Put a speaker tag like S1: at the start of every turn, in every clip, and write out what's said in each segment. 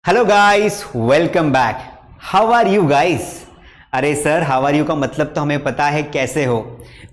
S1: Hello guys, welcome back. How are you guys? अरे sir, how are you का मतलब तो हमें पता है कैसे हो,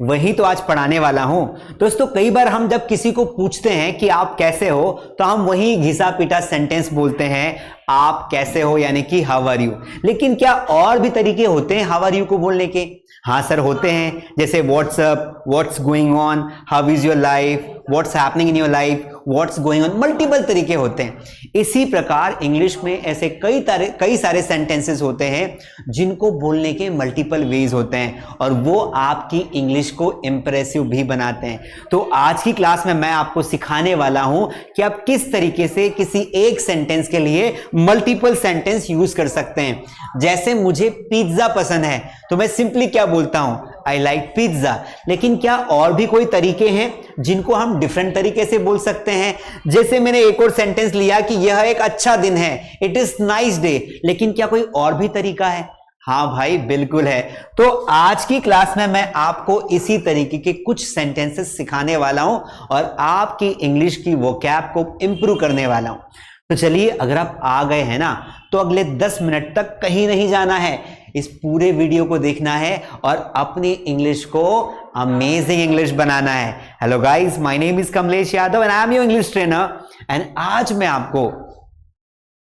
S1: वही तो आज पढ़ाने वाला हूं। दोस्तों, कई बार हम जब किसी को पूछते हैं कि आप कैसे हो, तो हम वही घिसा पिटा सेंटेंस बोलते हैं, आप कैसे हो, यानी कि हाउ आर यू। लेकिन क्या और भी तरीके होते हैं हाउ आर यू को बोलने के? हाँ सर, होते हैं। जैसे what's up, what's going on, how is your life, what's happening in your life, what's going on, multiple तरीके होते हैं। इसी प्रकार इंग्लिश में ऐसे कई सारे सेंटेंसेस होते हैं जिनको बोलने के मल्टीपल वेज होते हैं, और वो आपकी इंग्लिश को इंप्रेसिव भी बनाते हैं। तो आज की क्लास में मैं आपको सिखाने वाला हूं कि आप किस तरीके से किसी एक सेंटेंस के लिए मल्टीपल सेंटेंस यूज कर सकते हैं। जैसे मुझे पिज्जा पसंद है, तो मैं सिंपली क्या बोलता हूं, आई लाइक पिज्जा। लेकिन क्या और भी कोई तरीके हैं जिनको हम डिफरेंट तरीके से बोल सकते हैं? जैसे मैंने एक और सेंटेंस लिया कि यह एक अच्छा दिन है, इट इज नाइस डे। लेकिन क्या कोई और भी तरीका है? हाँ भाई, बिल्कुल है। तो आज की क्लास में मैं आपको इसी तरीके के कुछ सेंटेंसेस सिखाने वाला हूं और आपकी इंग्लिश की वोकैब को इंप्रूव करने वाला हूं। तो चलिए, अगर आप आ गए हैं ना, तो अगले 10 मिनट तक कहीं नहीं जाना है। इस पूरे वीडियो को देखना है और अपनी इंग्लिश को अमेजिंग इंग्लिश बनाना है। Hello guys, my name is Kamlesh Yadav and I am your English trainer. And आज मैं आपको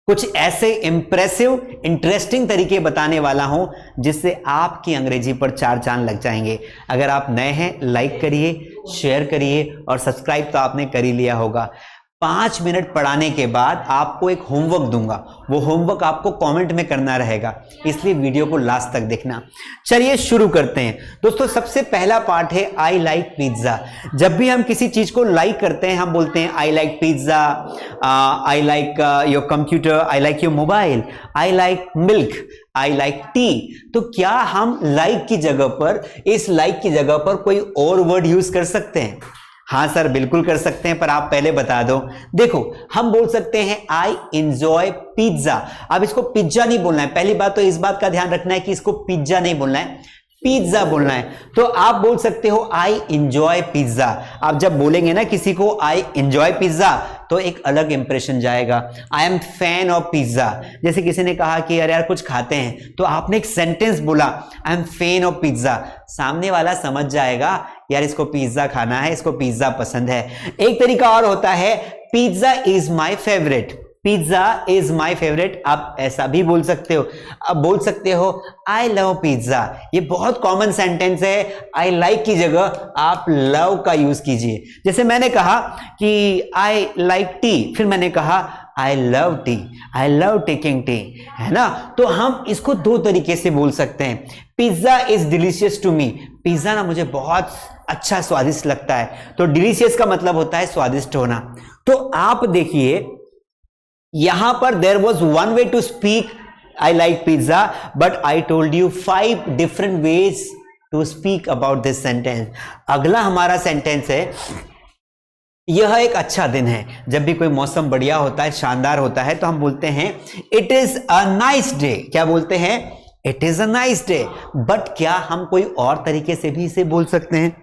S1: कुछ ऐसे इंप्रेसिव, इंटरेस्टिंग तरीके बताने वाला हूं जिससे आपकी अंग्रेजी पर चार चांद लग जाएंगे। अगर आप नए हैं, लाइक करिए, शेयर करिए और सब्सक्राइब तो आपने कर ही लिया होगा। 5 मिनट पढ़ाने के बाद आपको एक होमवर्क दूंगा, वो होमवर्क आपको कमेंट में करना रहेगा, इसलिए वीडियो को लास्ट तक देखना। चलिए शुरू करते हैं। दोस्तों, सबसे पहला पार्ट है आई लाइक पिज्जा। जब भी हम किसी चीज को लाइक करते हैं, हम बोलते हैं आई like pizza, I like your computer, I like your mobile, I like milk, I like T. तो क्या हम लाइक की जगह पर, इस लाइक की जगह पर कोई और वर्ड यूज कर सकते हैं? हाँ सर, बिल्कुल कर सकते हैं, पर आप पहले बता दो। देखो, हम बोल सकते हैं आई इंजॉय पिज्जा। अब इसको पिज्जा नहीं बोलना है। पहली बात तो इस बात का ध्यान रखना है कि इसको पिज्जा नहीं बोलना है, पिज्जा बोलना है। तो आप बोल सकते हो आई इंजॉय पिज्जा। आप जब बोलेंगे ना किसी को आई इंजॉय पिज्जा, तो एक अलग इंप्रेशन जाएगा। I am fan of pizza. जैसे किसी ने कहा कि यार कुछ खाते हैं, तो आपने एक सेंटेंस बोला I am fan of pizza, सामने वाला समझ जाएगा यार इसको पिज्जा खाना है, इसको पिज्जा पसंद है। एक तरीका और होता है pizza is my favourite, pizza is my favourite. आप ऐसा भी बोल सकते हो। अब बोल सकते हो आई लव पिज्जा। ये बहुत कॉमन सेंटेंस है। आई लाइक की जगह आप लव का यूज कीजिए। जैसे मैंने कहा कि आई लाइक टी, फिर मैंने कहा I love T, I love taking tea, है ना? तो हम इसको दो तरीके से बोल सकते हैं। Pizza is delicious to me, pizza ना मुझे बहुत अच्छा स्वादिष्ट लगता है। तो डिलीशियस का मतलब होता है स्वादिष्ट होना। तो आप देखिए, यहां पर there was one way to speak I like pizza, but I told you 5 different ways to speak about this sentence. अगला हमारा सेंटेंस है यह एक अच्छा दिन है। जब भी कोई मौसम बढ़िया होता है, शानदार होता है, तो हम बोलते हैं it is a nice day. क्या बोलते हैं? It is a nice day. But क्या हम कोई और तरीके से भी इसे बोल सकते हैं?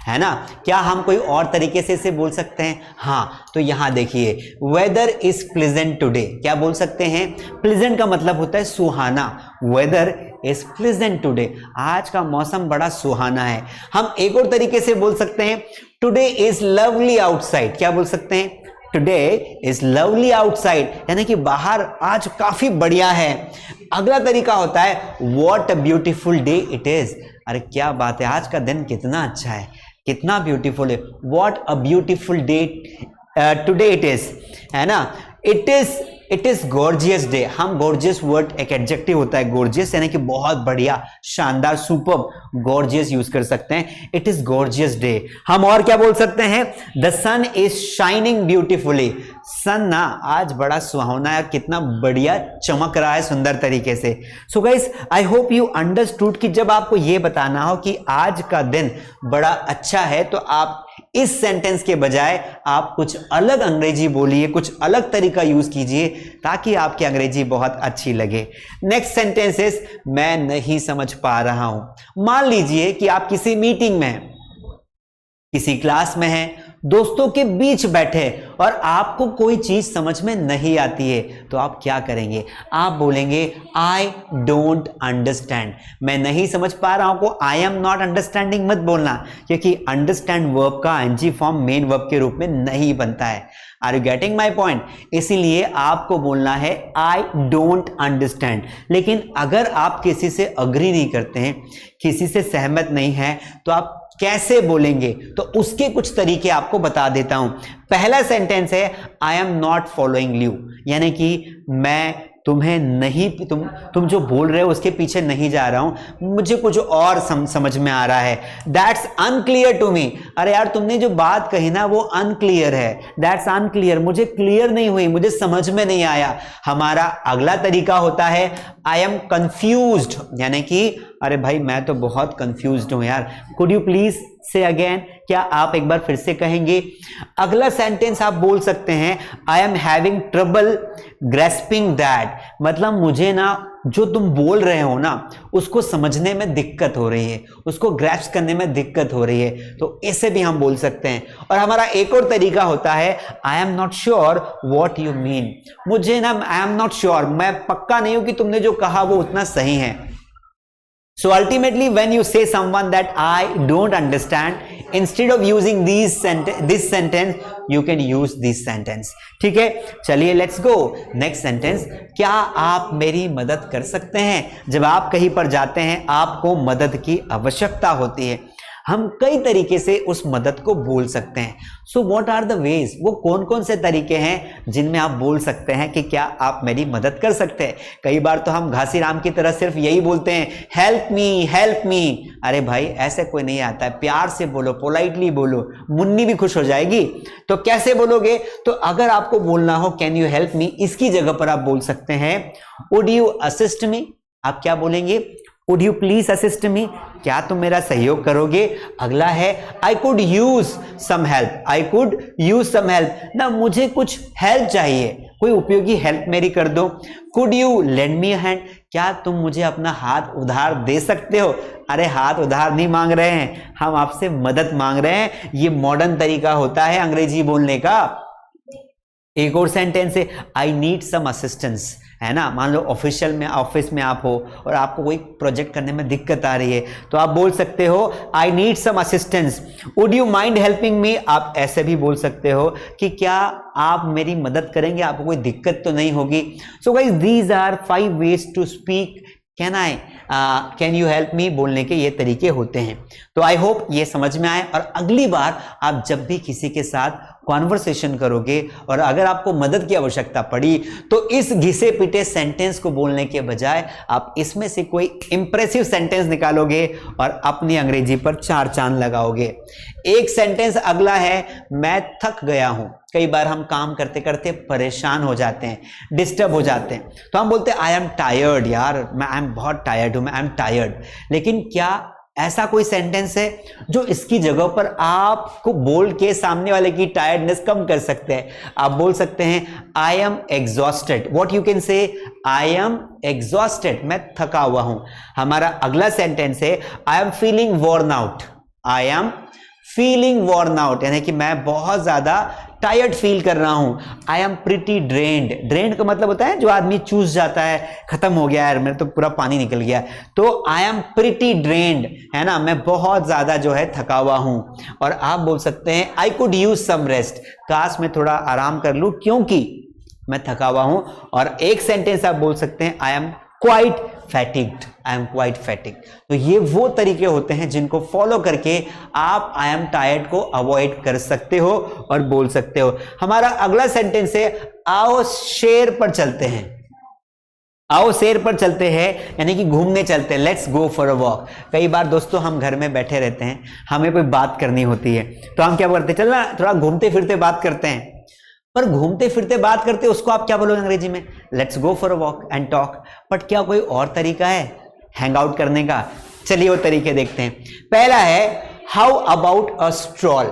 S1: है ना? क्या हम कोई और तरीके से इसे बोल सकते हैं? हाँ, तो यहां देखिए, वेदर इज प्लेजेंट टुडे। क्या बोल सकते हैं? प्लेजेंट का मतलब होता है सुहाना। वेदर इज प्लेजेंट टुडे, आज का मौसम बड़ा सुहाना है। हम एक और तरीके से बोल सकते हैं टुडे इज लवली आउटसाइड। क्या बोल सकते हैं? टुडे इज लवली आउटसाइड, यानी कि बाहर आज काफी बढ़िया है। अगला तरीका होता है what a beautiful day it is. अरे क्या बात है, आज का दिन कितना अच्छा है, कितना ब्यूटीफुल है। What a beautiful day today it is, है ना? It is gorgeous day. हम गॉर्जियस वर्ड एक एडजेक्टिव होता है, गॉर्जियस यानी कि बहुत बढ़िया, शानदार, सुपर्ब, गॉर्जियस यूज कर सकते हैं। It is gorgeous day. हम और क्या बोल सकते हैं? The sun is shining beautifully. Sun ना आज बड़ा सुहावना है, कितना बढ़िया चमक रहा है सुंदर तरीके से। So guys, I hope you understood कि जब आपको यह बताना हो कि आज का दिन बड़ा अच्छा है, तो आप इस सेंटेंस के बजाय आप कुछ अलग अंग्रेजी बोलिए, कुछ अलग तरीका यूज कीजिए, ताकि आपकी अंग्रेजी बहुत अच्छी लगे। नेक्स्ट सेंटेंसेस मैं नहीं समझ पा रहा हूं। मान लीजिए कि आप किसी मीटिंग में हैं, किसी क्लास में हैं, दोस्तों के बीच बैठे और आपको कोई चीज समझ में नहीं आती है तो आप क्या करेंगे? आप बोलेंगे आई डोंट अंडरस्टैंड, मैं नहीं समझ पा रहा हूं को आई एम नॉट अंडरस्टैंडिंग मत बोलना, क्योंकि अंडरस्टैंड वर्ब का एनजी फॉर्म मेन वर्ब के रूप में नहीं बनता है। Are you getting my point? इसीलिए आपको बोलना है आई डोंट अंडरस्टैंड। लेकिन अगर आप किसी से अग्री नहीं करते हैं, किसी से सहमत नहीं है, तो आप कैसे बोलेंगे? तो उसके कुछ तरीके आपको बता देता हूं। पहला सेंटेंस है I am not following you, यानी कि मैं तुम्हें नहीं, तुम जो बोल रहे हो उसके पीछे नहीं जा रहा हूं, मुझे कुछ और समझ में आ रहा है। दैट्स अनक्लियर टू मी, अरे यार तुमने जो बात कही ना वो अनक्लियर है, दैट्स अनक्लियर, मुझे क्लियर नहीं हुई, मुझे समझ में नहीं आया। हमारा अगला तरीका होता है आई एम कंफ्यूज्ड, यानी कि अरे भाई मैं तो बहुत कंफ्यूज्ड हूं यार, कुड यू प्लीज से अगेन, क्या आप एक बार फिर से कहेंगे? अगला सेंटेंस आप बोल सकते हैं I am having trouble grasping that, मतलब मुझे ना जो तुम बोल रहे हो ना उसको समझने में दिक्कत हो रही है, उसको ग्रैस्प करने में दिक्कत हो रही है, तो इसे भी हम बोल सकते हैं। और हमारा एक और तरीका होता है I am not sure what you mean, मुझे ना आई एम नॉट श्योर, मैं पक्का नहीं हूं कि तुमने जो कहा वो उतना सही है। So ultimately when you say someone that I don't understand, instead of using this sentence you can use this sentence। ठीक है, चलिए लेट्स गो नेक्स्ट सेंटेंस। क्या आप मेरी मदद कर सकते हैं? जब आप कहीं पर जाते हैं आपको मदद की आवश्यकता होती है, हम कई तरीके से उस मदद को बोल सकते हैं। So what are the ways, वो कौन कौन से तरीके हैं जिनमें आप बोल सकते हैं कि क्या आप मेरी मदद कर सकते हैं? कई बार तो हम घासीराम की तरह सिर्फ यही बोलते हैं हेल्प मी हेल्प मी। अरे भाई ऐसे कोई नहीं आता है, प्यार से बोलो, पोलाइटली बोलो, मुन्नी भी खुश हो जाएगी। तो कैसे बोलोगे? तो अगर आपको बोलना हो कैन यू हेल्प मी, इसकी जगह पर आप बोल सकते हैं वुड यू असिस्ट मी। आप क्या बोलेंगे? Would you please assist me, क्या तुम मेरा सहयोग करोगे? अगला है I could use some help, I could use some help, ना मुझे कुछ हेल्प चाहिए, कोई उपयोगी हेल्प मेरी कर दो। Could you lend me hand, क्या तुम मुझे अपना हाथ उधार दे सकते हो? अरे हाथ उधार नहीं मांग रहे हैं, हम आपसे मदद मांग रहे हैं। ये मॉडर्न तरीका होता है अंग्रेजी बोलने का। एक और सेंटेंस है आई नीड सम असिस्टेंस, है ना, मान लो ऑफिस में आप हो और आपको कोई प्रोजेक्ट करने में दिक्कत आ रही है, तो आप बोल सकते हो I need some assistance. Would you mind helping me, आप ऐसे भी बोल सकते हो कि क्या आप मेरी मदद करेंगे, आपको कोई दिक्कत तो नहीं होगी। So guys these are 5 ways to speak can you help me बोलने के ये तरीके होते हैं। तो आई होप ये समझ में आए, और अगली बार आप जब भी किसी के साथ कॉन्वर्सेशन करोगे और अगर आपको मदद की आवश्यकता पड़ी तो इस घिसे पिटे सेंटेंस को बोलने के बजाय आप इसमें से कोई इंप्रेसिव सेंटेंस निकालोगे और अपनी अंग्रेजी पर 4 चांद लगाओगे। एक सेंटेंस अगला है मैं थक गया हूं। कई बार हम काम करते करते परेशान हो जाते हैं, डिस्टर्ब हो जाते हैं, तो हम बोलते हैं आई एम टायर्ड, यार मैं आई एम बहुत टायर्ड हूं, मैं आई एम टायर्ड। लेकिन क्या ऐसा कोई सेंटेंस है जो इसकी जगह पर आपको बोल के सामने वाले की टायर्डनेस कम कर सकते हैं? आप बोल सकते हैं I am exhausted. What you can say, I am exhausted, मैं थका हुआ हूं। हमारा अगला सेंटेंस है I am feeling worn out, I am feeling worn out, यानी कि मैं बहुत ज्यादा टायर्ड फील कर रहा हूं। I am pretty drained, drained का मतलब होता है जो आदमी चूस जाता है, खत्म हो गया यार मेरे तो पूरा पानी निकल गया, तो आई एम प्रिटी ड्रेन्ड, है ना, मैं बहुत ज्यादा जो है थका हुआ हूं। और आप बोल सकते हैं I could use some rest, काश मैं थोड़ा आराम कर लूं क्योंकि मैं थका हुआ हूं। और एक सेंटेंस आप बोल सकते हैं I am quite fatigued, I am quite fatigued. तो ये वो तरीके होते हैं जिनको फॉलो करके आप आई एम टायर्ड को अवॉइड कर सकते हो और बोल सकते हो। हमारा अगला सेंटेंस है आओ शेर पर चलते हैं। आओ शेर पर चलते हैं यानी कि घूमने चलते हैं, let's go for a walk. कई बार दोस्तों हम घर में बैठे रहते हैं, हमें कोई बात करनी होती है, तो हम क्या करते हैं, चलना थोड़ा घूमते फिरते बात करते हैं। पर घूमते फिरते बात करते उसको आप क्या बोलोगे अंग्रेजी में? Let's go for a walk and talk. But क्या कोई और तरीका है हैंग आउट करने का? चलिए वो तरीके देखते हैं। पहला है हाउ अबाउट अ स्ट्रॉल,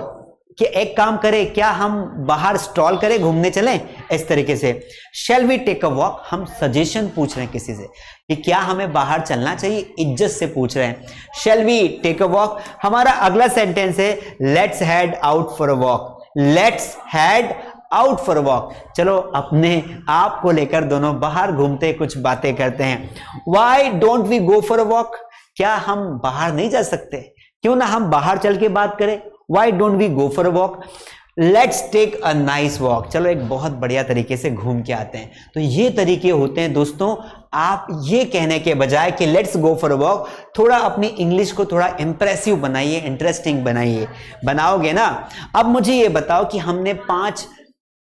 S1: कि एक काम करें, क्या हम बाहर स्ट्रॉल करें, घूमने चलें, इस तरीके से। Shall we take a walk, हम सजेशन पूछ रहे हैं किसी से कि क्या हमें बाहर चलना चाहिए, इज्जत से पूछ रहे हैं। Shall we take a walk. हमारा अगला सेंटेंस है let's head out for a walk, let's head out for walk. चलो अपने आप को लेकर दोनों बाहर घूमते कुछ बातें करते हैं। Why don't we go for a walk? क्या हम बाहर नहीं जा सकते? क्यों ना हम बाहर चल के बात करें। Why don't we go for a walk? Let's take a nice walk. चलो एक बहुत बढ़िया तरीके से घूम के आते हैं। तो ये तरीके होते हैं दोस्तों, आप ये कहने के बजाय कि let's go for a walk, थोड़ा अपनी इंग्लिश को थोड़ा इंप्रेसिव बनाइए, इंटरेस्टिंग बनाइए। बनाओगे ना? अब मुझे ये बताओ कि हमने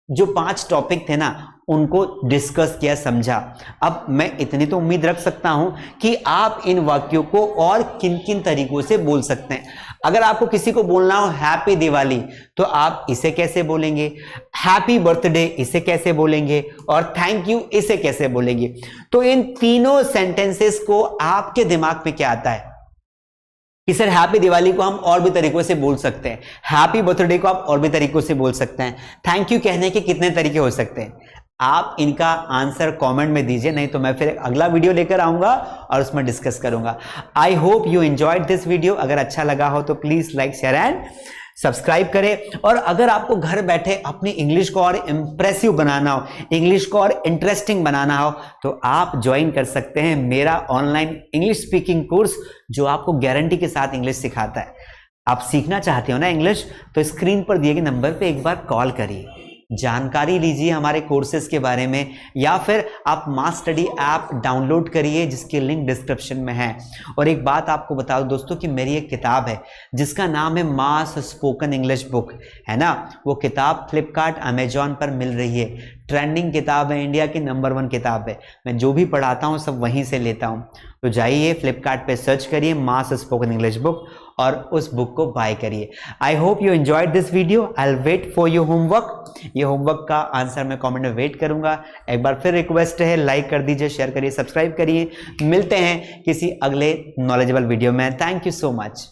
S1: जो पांच टॉपिक थे ना उनको डिस्कस किया, समझा। अब मैं इतनी तो उम्मीद रख सकता हूं कि आप इन वाक्यों को और किन किन तरीकों से बोल सकते हैं। अगर आपको किसी को बोलना हो हैप्पी दिवाली, तो आप इसे कैसे बोलेंगे? हैप्पी बर्थडे इसे कैसे बोलेंगे? और थैंक यू इसे कैसे बोलेंगे? तो इन तीनों सेंटेंसेस को आपके दिमाग में क्या आता है कि सर हैप्पी दिवाली को हम और भी तरीकों से बोल सकते हैं, हैप्पी बर्थडे को आप और भी तरीकों से बोल सकते हैं, थैंक यू कहने के कितने तरीके हो सकते हैं? आप इनका आंसर कमेंट में दीजिए, नहीं तो मैं फिर एक अगला वीडियो लेकर आऊंगा और उसमें डिस्कस करूंगा। आई hope you enjoyed this video. अगर अच्छा लगा हो तो please like, share and subscribe करें। और अगर आपको घर बैठे अपनी इंग्लिश को और इंप्रेसिव बनाना हो, इंग्लिश को और इंटरेस्टिंग बनाना हो, तो आप ज्वाइन कर सकते हैं मेरा ऑनलाइन इंग्लिश स्पीकिंग कोर्स, जो आपको गारंटी के साथ इंग्लिश सिखाता है। आप सीखना चाहते हो ना इंग्लिश, तो स्क्रीन पर दिए गए नंबर पे एक बार कॉल करिए, जानकारी लीजिए हमारे कोर्सेज के बारे में, या फिर आप मास स्टडी ऐप डाउनलोड करिए जिसकी लिंक डिस्क्रिप्शन में है। और एक बात आपको बता दूं दोस्तों कि मेरी एक किताब है जिसका नाम है मास स्पोकन इंग्लिश बुक, है ना। वो किताब फ्लिपकार्ट, अमेजॉन पर मिल रही है। ट्रेंडिंग किताब है, इंडिया की नंबर 1 किताब है। मैं जो भी पढ़ाता हूँ सब वहीं से लेता हूँ। तो जाइए फ्लिपकार्ट पे सर्च करिए मास स्पोकन इंग्लिश बुक और उस बुक को बाय करिए। I hope you enjoyed this video. I will wait for your homework. ये होमवर्क का आंसर मैं कमेंट में वेट करूंगा। एक बार फिर रिक्वेस्ट है, लाइक कर दीजिए, शेयर करिए, सब्सक्राइब करिए। मिलते हैं किसी अगले नॉलेजेबल वीडियो में। Thank you so much.